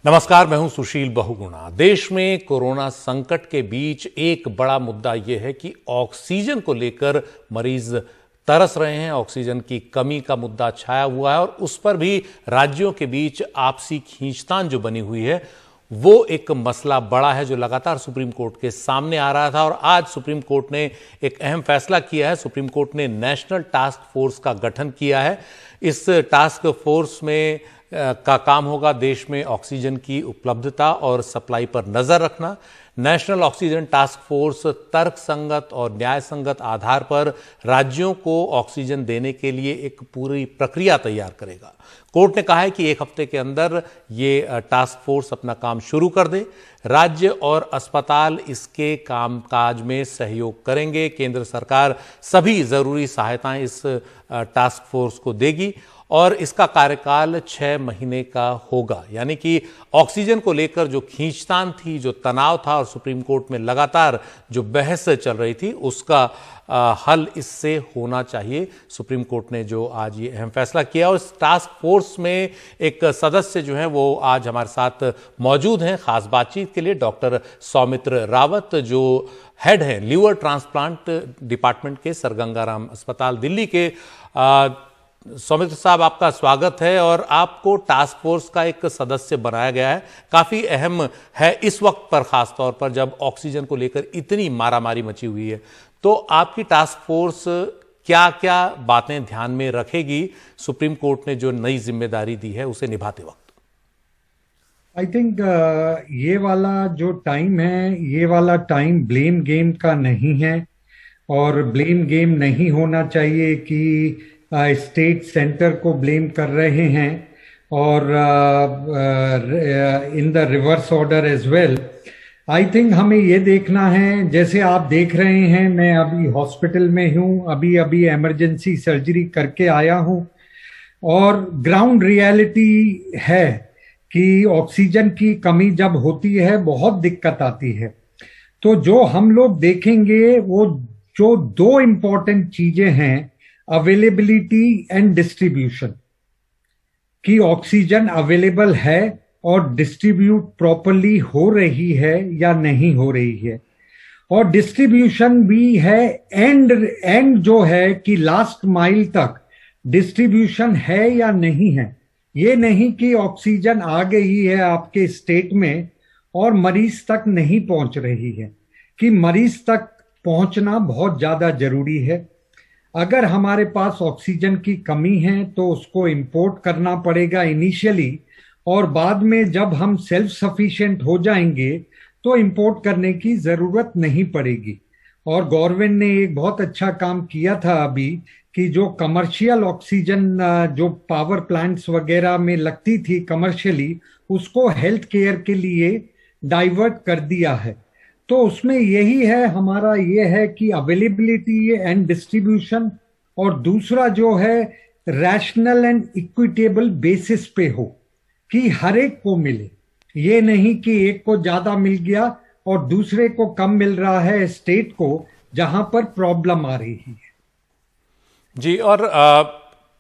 नमस्कार, मैं हूं सुशील बहुगुणा। देश में कोरोना संकट के बीच एक बड़ा मुद्दा यह है कि ऑक्सीजन को लेकर मरीज तरस रहे हैं। ऑक्सीजन की कमी का मुद्दा छाया हुआ है और उस पर भी राज्यों के बीच आपसी खींचतान जो बनी हुई है वो एक मसला बड़ा है जो लगातार सुप्रीम कोर्ट के सामने आ रहा था। और आज सुप्रीम कोर्ट ने एक अहम फैसला किया है। सुप्रीम कोर्ट ने नेशनल टास्क फोर्स का गठन किया है। इस टास्क फोर्स में का काम होगा देश में ऑक्सीजन की उपलब्धता और सप्लाई पर नजर रखना। नेशनल ऑक्सीजन टास्क फोर्स तर्कसंगत और न्यायसंगत आधार पर राज्यों को ऑक्सीजन देने के लिए एक पूरी प्रक्रिया तैयार करेगा। कोर्ट ने कहा है कि एक हफ्ते के अंदर ये टास्क फोर्स अपना काम शुरू कर दे। राज्य और अस्पताल इसके कामकाज में सहयोग करेंगे। केंद्र सरकार सभी जरूरी सहायताएं इस टास्क फोर्स को देगी और इसका कार्यकाल 6 महीने का होगा। यानी कि ऑक्सीजन को लेकर जो खींचतान थी, जो तनाव था और सुप्रीम कोर्ट में लगातार जो बहस चल रही थी, उसका हल इससे होना चाहिए। सुप्रीम कोर्ट ने जो आज ये अहम फैसला किया और इस टास्क फोर्स में एक सदस्य जो हैं वो आज हमारे साथ मौजूद हैं खास बातचीत के लिए। डॉक्टर सौमित्र रावत जो हेड हैं लीवर ट्रांसप्लांट डिपार्टमेंट के सर गंगाराम अस्पताल दिल्ली के। सौमित्र साहब, आपका स्वागत है। और आपको टास्क फोर्स का एक सदस्य बनाया गया है, काफी अहम है इस वक्त पर, खास तौर पर जब ऑक्सीजन को लेकर इतनी मारामारी मची हुई है। तो आपकी टास्क फोर्स क्या क्या बातें ध्यान में रखेगी सुप्रीम कोर्ट ने जो नई जिम्मेदारी दी है उसे निभाते वक्त? आई थिंक ये वाला जो टाइम है, ये वाला टाइम ब्लेम गेम का नहीं है। और ब्लेम गेम नहीं होना चाहिए कि स्टेट सेंटर को ब्लेम कर रहे हैं और in the reverse order as well. I think हमें ये देखना है, जैसे आप देख रहे हैं मैं अभी हॉस्पिटल में हूँ, अभी इमरजेंसी सर्जरी करके आया हूँ और ग्राउंड रियलिटी है कि ऑक्सीजन की कमी जब होती है बहुत दिक्कत आती है। तो जो हम लोग देखेंगे वो जो 2 इंपॉर्टेंट चीजें हैं, अवेलेबिलिटी एंड डिस्ट्रीब्यूशन, कि ऑक्सीजन अवेलेबल है और डिस्ट्रीब्यूट प्रॉपरली हो रही है या नहीं हो रही है। और डिस्ट्रीब्यूशन भी है, एंड जो है कि लास्ट माइल तक डिस्ट्रीब्यूशन है या नहीं है। ये नहीं कि ऑक्सीजन आ गई है आपके स्टेट में और मरीज तक नहीं पहुंच रही है, कि मरीज तक पहुंचना बहुत ज्यादा जरूरी है। अगर हमारे पास ऑक्सीजन की कमी है तो उसको इंपोर्ट करना पड़ेगा इनिशियली, और बाद में जब हम सेल्फ सफिशिएंट हो जाएंगे तो इंपोर्ट करने की जरूरत नहीं पड़ेगी। और गवर्नमेंट ने एक बहुत अच्छा काम किया था अभी कि जो कमर्शियल ऑक्सीजन जो पावर प्लांट्स वगैरह में लगती थी कमर्शियली, उसको हेल्थ केयर के लिए डाइवर्ट कर दिया है। तो उसमें यही है, हमारा ये है कि अवेलेबिलिटी एंड डिस्ट्रीब्यूशन, और दूसरा जो है रैशनल एंड इक्विटेबल बेसिस पे हो कि हर एक को मिले। ये नहीं कि एक को ज्यादा मिल गया और दूसरे को कम मिल रहा है स्टेट को जहां पर प्रॉब्लम आ रही है। जी, और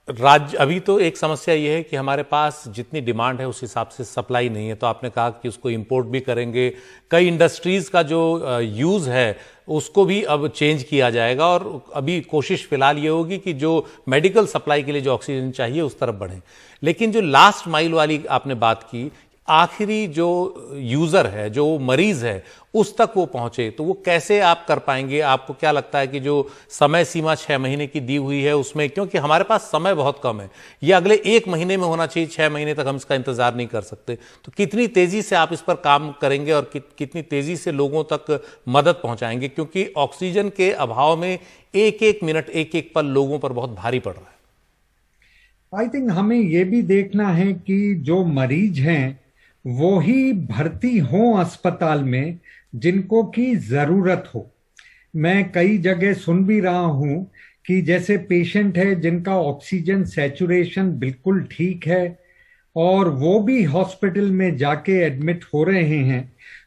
राज्य अभी तो एक समस्या यह है कि हमारे पास जितनी डिमांड है उस हिसाब से सप्लाई नहीं है। तो आपने कहा कि उसको इंपोर्ट भी करेंगे। कई इंडस्ट्रीज का जो यूज है उसको भी अब चेंज किया जाएगा और अभी कोशिश फिलहाल ये होगी कि जो मेडिकल सप्लाई के लिए जो ऑक्सीजन चाहिए उस तरफ बढ़े। लेकिन जो लास्ट माइल वाली आपने बात की, आखिरी जो यूजर है, जो मरीज है, उस तक वो पहुंचे, तो वो कैसे आप कर पाएंगे? आपको क्या लगता है कि जो समय सीमा 6 महीने की दी हुई है उसमें, क्योंकि हमारे पास समय बहुत कम है, ये अगले 1 महीने में होना चाहिए, 6 महीने तक हम इसका इंतजार नहीं कर सकते, तो कितनी तेजी से आप इस पर काम करेंगे और कितनी तेजी से लोगों तक मदद पहुंचाएंगे? क्योंकि ऑक्सीजन के अभाव में एक एक मिनट, एक एक पल लोगों पर बहुत भारी पड़ रहा है। आई थिंक हमें यह भी देखना है कि जो मरीज हैं वो ही भर्ती हों अस्पताल में जिनको की जरूरत हो। मैं कई जगह सुन भी रहा हूं कि जैसे पेशेंट है जिनका ऑक्सीजन सैचुरेशन बिल्कुल ठीक है और वो भी हॉस्पिटल में जाके एडमिट हो रहे हैं।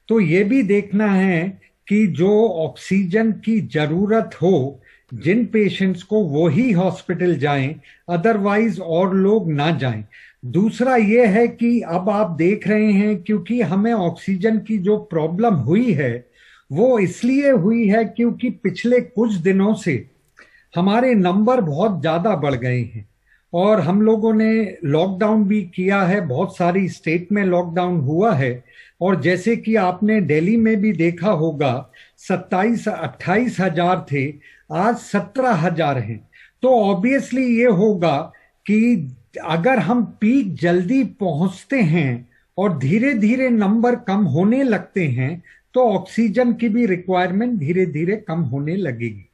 तो ये भी देखना है कि जो ऑक्सीजन की जरूरत हो जिन पेशेंट्स को वो ही हॉस्पिटल जाएं, अदरवाइज और लोग ना जाएं। दूसरा ये है कि अब आप देख रहे हैं क्योंकि हमें ऑक्सीजन की जो प्रॉब्लम हुई है वो इसलिए हुई है क्योंकि पिछले कुछ दिनों से हमारे नंबर बहुत ज्यादा बढ़ गए हैं और हम लोगों ने लॉकडाउन भी किया है, बहुत सारी स्टेट में लॉकडाउन हुआ है। और जैसे कि आपने दिल्ली में भी देखा होगा 27-28 हजार थे, आज 17 हजार हैं। तो ऑब्वियसली ये होगा कि अगर हम पीक जल्दी पहुंचते हैं और धीरे धीरे नंबर कम होने लगते हैं तो ऑक्सीजन की भी रिक्वायरमेंट धीरे धीरे कम होने लगेगी।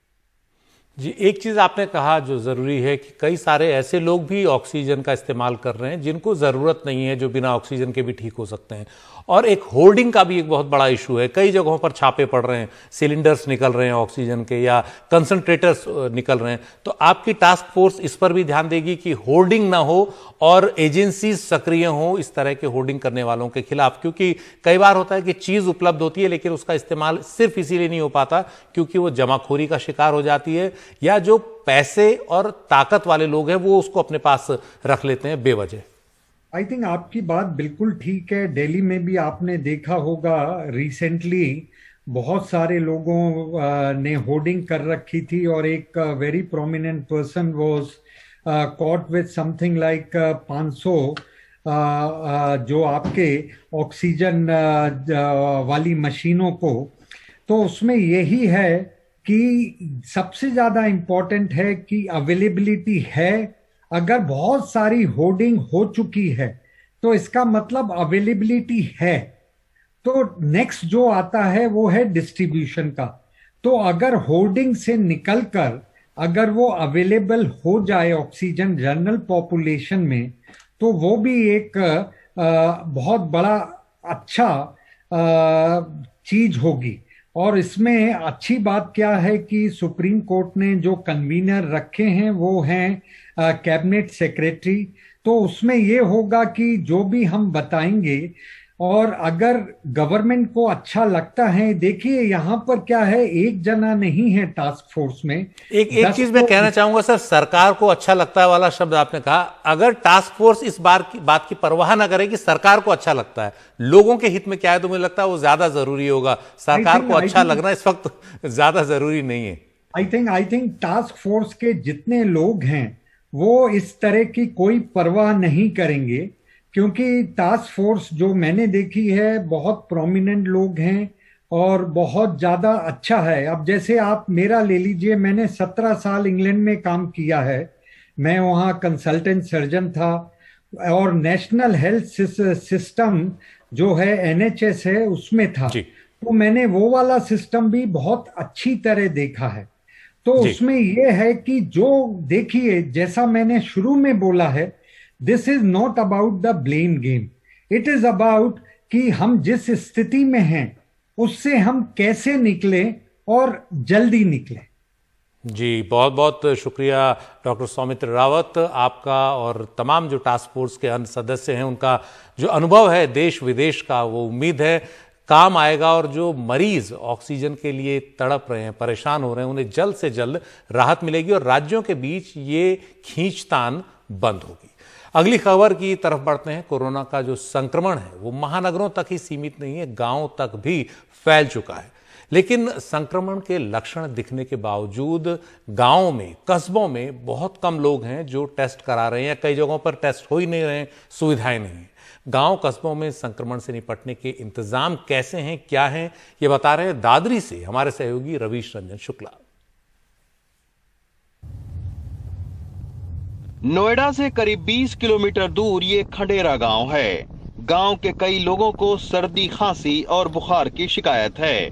जी, एक चीज आपने कहा जो जरूरी है कि कई सारे ऐसे लोग भी ऑक्सीजन का इस्तेमाल कर रहे हैं जिनको जरूरत नहीं है, जो बिना ऑक्सीजन के भी ठीक हो सकते हैं। और एक होर्डिंग का भी एक बहुत बड़ा इशू है, कई जगहों पर छापे पड़ रहे हैं, सिलेंडर्स निकल रहे हैं ऑक्सीजन के या कंसंट्रेटर्स निकल रहे हैं। तो आपकी टास्क फोर्स इस पर भी ध्यान देगी कि होर्डिंग ना हो और एजेंसीज सक्रिय हो इस तरह के होर्डिंग करने वालों के खिलाफ, क्योंकि कई बार होता है कि चीज उपलब्ध होती है लेकिन उसका इस्तेमाल सिर्फ इसीलिए नहीं हो पाता क्योंकि वो जमाखोरी का शिकार हो जाती है या जो पैसे और ताकत वाले लोग हैं वो उसको अपने पास रख लेते हैं बेवजह। आई थिंक आपकी बात बिल्कुल ठीक है। दिल्ली में भी आपने देखा होगा रिसेंटली बहुत सारे लोगों ने होर्डिंग कर रखी थी और एक very prominent person was caught with something like 500 जो आपके ऑक्सीजन वाली मशीनों को। तो उसमें यही है कि सबसे ज्यादा इंपॉर्टेंट है कि अवेलेबिलिटी है। अगर बहुत सारी होर्डिंग हो चुकी है तो इसका मतलब अवेलेबिलिटी है। तो नेक्स्ट जो आता है वो है डिस्ट्रीब्यूशन का। तो अगर होर्डिंग से निकलकर अगर वो अवेलेबल हो जाए ऑक्सीजन जनरल पॉपुलेशन में तो वो भी एक बहुत बड़ा अच्छा चीज होगी। और इसमें अच्छी बात क्या है कि सुप्रीम कोर्ट ने जो कन्वीनर रखे हैं वो हैं कैबिनेट सेक्रेटरी। तो उसमें ये होगा कि जो भी हम बताएंगे और अगर गवर्नमेंट को अच्छा लगता है, देखिए यहाँ पर क्या है, एक जना नहीं है टास्क फोर्स में। एक चीज मैं कहना चाहूंगा सर, सरकार को अच्छा लगता है वाला शब्द आपने कहा। अगर टास्क फोर्स इस बात की परवाह ना करे कि सरकार को अच्छा लगता है, लोगों के हित में क्या है, तो मुझे लगता है वो ज्यादा जरूरी होगा। सरकार को अच्छा लगना इस वक्त ज्यादा जरूरी नहीं है। आई थिंक टास्क फोर्स के जितने लोग हैं वो इस तरह की कोई परवाह नहीं करेंगे क्योंकि टास्क फोर्स जो मैंने देखी है बहुत प्रोमिनेंट लोग हैं और बहुत ज्यादा अच्छा है। अब जैसे आप मेरा ले लीजिए, मैंने 17 साल इंग्लैंड में काम किया है। मैं वहाँ कंसल्टेंट सर्जन था और नेशनल हेल्थ सिस्टम जो है NHS है उसमें था। तो मैंने वो वाला सिस्टम भी बहुत अच्छी तरह देखा है। तो उसमें यह है कि जो देखिए, जैसा मैंने शुरू में बोला है, this is not about the blame game, it is about कि हम जिस स्थिति में हैं उससे हम कैसे निकले और जल्दी निकले। जी, बहुत बहुत शुक्रिया डॉक्टर सौमित्र रावत आपका, और तमाम जो टास्क फोर्स के अन्य सदस्य हैं उनका जो अनुभव है देश विदेश का, वो उम्मीद है काम आएगा। और जो मरीज ऑक्सीजन के लिए तड़प रहे हैं, परेशान हो रहे हैं, उन्हें जल्द से जल्द राहत मिलेगी और राज्यों के बीच ये खींचतान बंद होगी। अगली खबर की तरफ बढ़ते हैं। कोरोना का जो संक्रमण है वो महानगरों तक ही सीमित नहीं है, गांवों तक भी फैल चुका है। लेकिन संक्रमण के लक्षण दिखने के बावजूद गांवों में, कस्बों में बहुत कम लोग हैं जो टेस्ट करा रहे हैं या कई जगहों पर टेस्ट हो ही नहीं रहे हैं, सुविधाएं नहीं हैं। गांव कस्बों में संक्रमण से निपटने के इंतजाम कैसे हैं, क्या हैं, ये बता रहे हैं दादरी से हमारे सहयोगी रवीश रंजन शुक्ला। नोएडा से करीब 20 किलोमीटर दूर ये खंडेरा गांव है। गांव के कई लोगों को सर्दी, खांसी और बुखार की शिकायत है।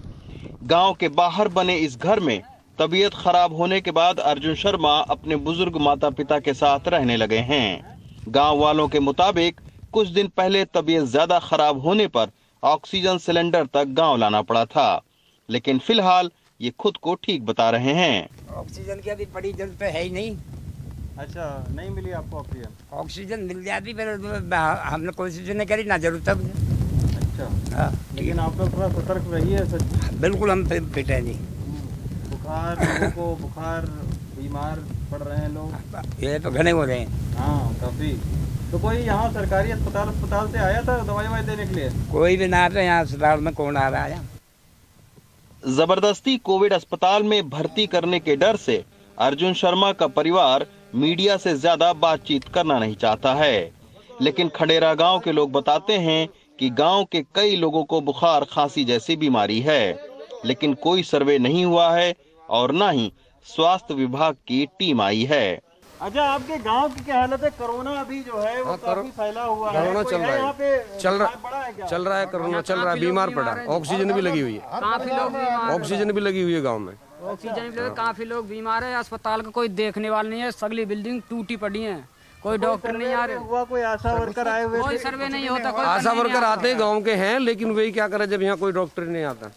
गांव के बाहर बने इस घर में तबीयत खराब होने के बाद अर्जुन शर्मा अपने बुजुर्ग माता पिता के साथ रहने लगे हैं। गांव वालों के मुताबिक कुछ दिन पहले तबीयत ज्यादा खराब होने पर ऑक्सीजन सिलेंडर तक गांव लाना पड़ा था, लेकिन फिलहाल ये खुद को ठीक बता रहे हैं। ऑक्सीजन की अभी बड़ी जरूरत तो है ही नहीं। अच्छा, नहीं मिली आपको ऑक्सीजन? ऑक्सीजन मिल जाती पर हमने कोशिश नहीं करी, ना जरूरत है मुझे। अच्छा, हाँ, लेकिन आप लोग थोड़ा सतर्क रहिए। बिल्कुल हम फिट है जी। बुखार, लोगों को बुखार, बीमार पड़ रहे हैं लोग, ये तो घने हो रहे हैं। हाँ काफी। तो कोई यहाँ सरकारी अस्पताल से आया था दवाई देने के लिए? कोई भी ना रहे यहाँ अस्पताल में, कौन आ रहा है? जबरदस्ती कोविड अस्पताल में भर्ती करने के डर से अर्जुन शर्मा का परिवार मीडिया से ज्यादा बातचीत करना नहीं चाहता है। लेकिन खंडेरा गांव के लोग बताते हैं कि गांव के कई लोगों को बुखार खांसी जैसी बीमारी है, लेकिन कोई सर्वे नहीं हुआ है और न ही स्वास्थ्य विभाग की टीम आई है। अच्छा, आपके गांव की क्या हालत है? कोरोना अभी जो है वो काफी फैला हुआ है। कोरोना चल रहा है, यहाँ पे चल रहा है, चल रहा है, कोरोना चल रहा है, बीमार पड़ा है, ऑक्सीजन भी लगी हुई है, काफी लोग बीमार, ऑक्सीजन भी लगी हुई है गांव में, ऑक्सीजन भी लगे, काफी लोग बीमार है। अस्पताल का कोई देखने वाला नहीं है, सगली बिल्डिंग टूटी पड़ी है, कोई डॉक्टर नहीं आ रहे। हुआ कोई आशा वर्कर आए हुए? कोई सर्वे नहीं होता, कोई आशा वर्कर आते हैं गाँव के हैं, लेकिन वही क्या करे जब यहाँ कोई डॉक्टर नहीं आता।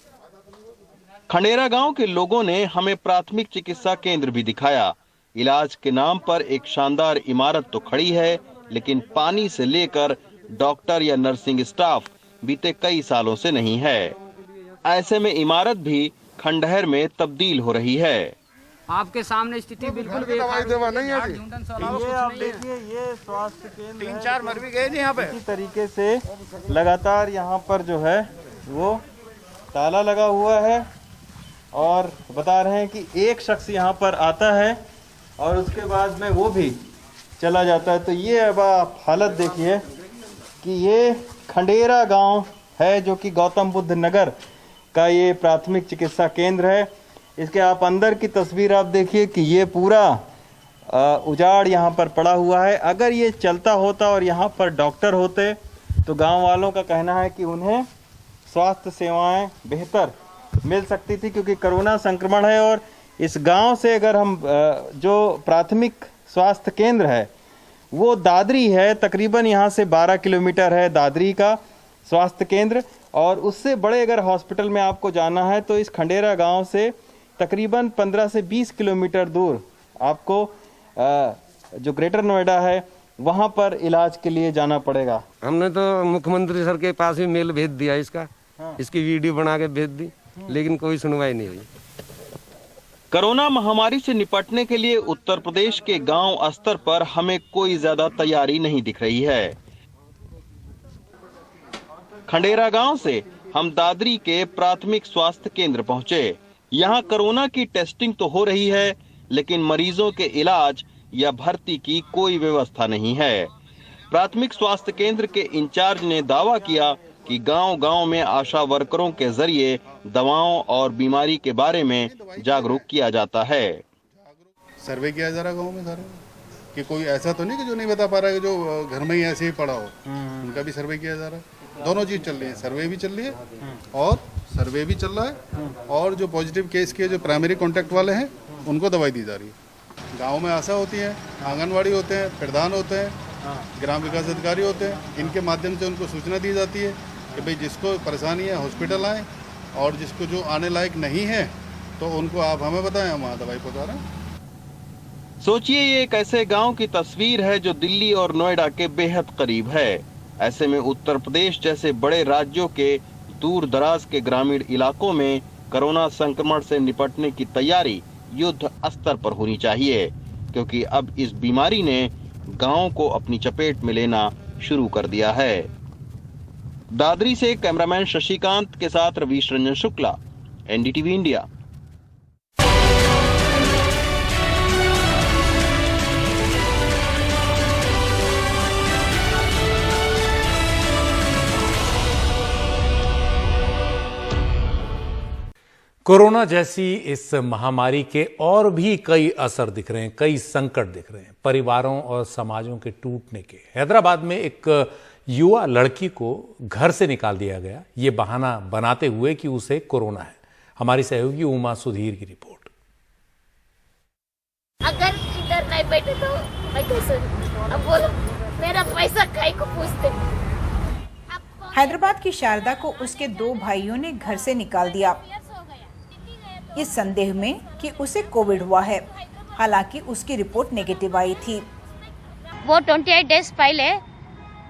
खंडेरा गांव के लोगों ने हमें प्राथमिक चिकित्सा केंद्र भी दिखाया। इलाज के नाम पर एक शानदार इमारत तो खड़ी है, लेकिन पानी से लेकर डॉक्टर या नर्सिंग स्टाफ बीते कई सालों से नहीं है। ऐसे में इमारत भी खंडहर में तब्दील हो रही है। आपके सामने स्थिति बिल्कुल बेकार नहीं है। ये आप देखिए, ये स्वास्थ्य केंद्र 3-4 मर भी गए यहाँ पे। इसी तरीके से लगातार यहाँ पर जो है वो ताला लगा हुआ है और बता रहे हैं कि एक शख्स यहाँ पर आता है और उसके बाद में वो भी चला जाता है। तो ये अब आप हालत देखिए कि ये खंडेरा गांव है जो कि गौतम बुद्ध नगर का ये प्राथमिक चिकित्सा केंद्र है। इसके आप अंदर की तस्वीर आप देखिए कि ये पूरा उजाड़ यहाँ पर पड़ा हुआ है। अगर ये चलता होता और यहाँ पर डॉक्टर होते तो गांव वालों का कहना है कि उन्हें स्वास्थ्य सेवाएं बेहतर मिल सकती थी, क्योंकि कोरोना संक्रमण है। और इस गांव से अगर हम जो प्राथमिक स्वास्थ्य केंद्र है वो दादरी है, तकरीबन यहाँ से 12 किलोमीटर है दादरी का स्वास्थ्य केंद्र। और उससे बड़े अगर हॉस्पिटल में आपको जाना है तो इस खंडेरा गांव से तकरीबन 15 से 20 किलोमीटर दूर आपको जो ग्रेटर नोएडा है वहाँ पर इलाज के लिए जाना पड़ेगा। हमने तो मुख्यमंत्री सर के पास भी मेल भेज दिया इसका, इसकी वीडियो बना के भेज दी, लेकिन कोई सुनवाई नहीं हुई। कोरोना महामारी से निपटने के लिए उत्तर प्रदेश के गांव स्तर पर हमें कोई ज्यादा तैयारी नहीं दिख रही है। खंडेरा गांव से हम दादरी के प्राथमिक स्वास्थ्य केंद्र पहुंचे। यहां कोरोना की टेस्टिंग तो हो रही है, लेकिन मरीजों के इलाज या भर्ती की कोई व्यवस्था नहीं है। प्राथमिक स्वास्थ्य केंद्र के इंचार्ज ने दावा किया कि गांव-गांव में आशा वर्करों के जरिए दवाओं और बीमारी के बारे में जागरूक किया जाता है। सर्वे किया जा रहा गाँव में सारे, कि कोई ऐसा तो नहीं कि जो नहीं बता पा रहा है, कि जो घर में ही ऐसे ही पड़ा हो, उनका भी सर्वे किया जा रहा है। दोनों चीज चल रही है, सर्वे भी चल रही है और सर्वे भी चल रहा है। और जो पॉजिटिव केस के जो प्राइमरी कॉन्टैक्ट वाले हैं उनको दवाई दी जा रही है। गाँव में आशा होती है, आंगनवाड़ी होते हैं, प्रधान होते हैं, ग्राम विकास अधिकारी होते हैं। इनके माध्यम से उनको सूचना दी जाती है कि भाई जिसको परेशानी है हॉस्पिटल आए, और जिसको जो आने लायक नहीं है तो उनको आप हमें बताएं, हम वहाँ दवाई पहुँचा रहे हैं। सोचिए, ये एक ऐसे गांव की तस्वीर है जो दिल्ली और नोएडा के बेहद करीब है। ऐसे में उत्तर प्रदेश जैसे बड़े राज्यों के दूर दराज के ग्रामीण इलाकों में कोरोना संक्रमण से निपटने की तैयारी युद्ध स्तर पर होनी चाहिए, क्योंकि अब इस बीमारी ने गांव को अपनी चपेट में लेना शुरू कर दिया है। दादरी से कैमरामैन शशिकांत के साथ Ravish Ranjan Shukla, NDTV India. Corona जैसी इस महामारी के और भी कई असर दिख रहे हैं, कई संकट दिख रहे हैं, परिवारों और समाजों के टूटने के। हैदराबाद में एक युवा लड़की को घर से निकाल दिया गया, ये बहाना बनाते हुए कि उसे कोरोना है। हमारी सहयोगी उमा सुधीर की रिपोर्ट। अगर इधर नहीं बैठे तो मैं कैसे, अब बोलो मेरा पैसा खाई को पूछते। हैदराबाद की शारदा को उसके 2 भाइयों ने घर से निकाल दिया, इस संदेह में कि उसे कोविड हुआ है। हालांकि उसकी रिपोर्ट नेगेटिव आई थी। वो 28 डेज पहले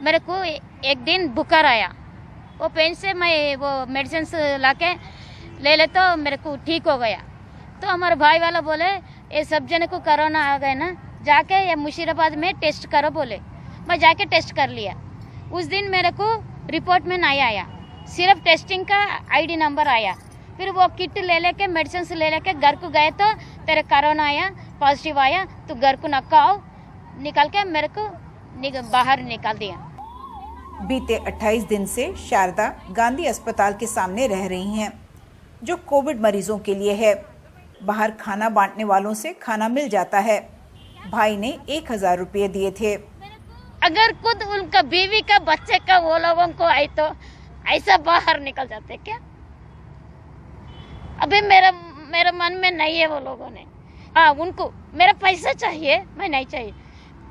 मेरे को एक दिन बुखार आया, वो पेन से मैं वो मेडिसिन लाके ले ले तो मेरे को ठीक हो गया। तो हमारे भाई वाला बोले ये सब जने को कोरोना आ गए ना, जाके ये मुशीराबाद में टेस्ट करो बोले। मैं जाके टेस्ट कर लिया। उस दिन मेरे को रिपोर्ट में नहीं आया, सिर्फ टेस्टिंग का आईडी नंबर आया। फिर वो किट ले लेके मेडिसिन ले लेके घर को गए तो तेरे कोरोना आया, पॉजिटिव आया, तो घर को नक्का आओ, निकल के मेरे को बाहर निकाल दिया। बीते 28 दिन से शारदा गांधी अस्पताल के सामने रह रही हैं, जो कोविड मरीजों के लिए है। बाहर खाना बांटने वालों से खाना मिल जाता है। भाई ने 1000 रुपये दिए थे। अगर खुद उनका बीवी का बच्चे का वो लोगों को आई तो ऐसा बाहर निकल जाते क्या? अभी मेरा मन में नहीं है वो लोगों ने। हाँ, उनको मेरा पैसा चाहिए, मैं नहीं चाहिए।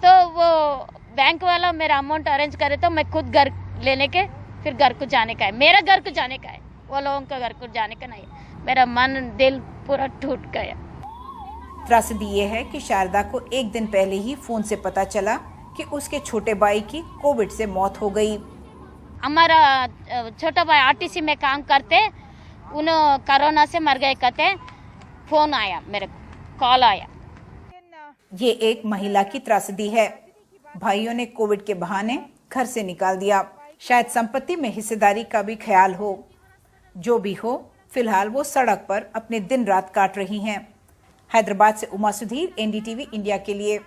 तो वो बैंक वाला मेरा अमाउंट अरेंज करे तो मैं खुद घर लेने के फिर घर को जाने का है, मेरा घर को जाने का है, वो लोगों का घर को जाने का नहीं है। मेरा मन दिल पूरा टूट गया। त्रासदी ये है कि शारदा को एक दिन पहले ही फोन से पता चला कि उसके छोटे भाई की कोविड से मौत हो गई। हमारा छोटा भाई आरटीसी में काम करते, उन कोरोना से मर गए कहते, फोन आया मेरे को, कॉल आया। ये एक महिला की त्रासदी है। भाइयों ने कोविड के बहाने घर से निकाल दिया। शायद संपत्ति में हिस्सेदारी का भी ख्याल हो। जो भी हो, फिलहाल वो सड़क पर अपने दिन रात काट रही हैं। हैदराबाद से उमा सुधीर, एनडीटीवी इंडिया के लिए।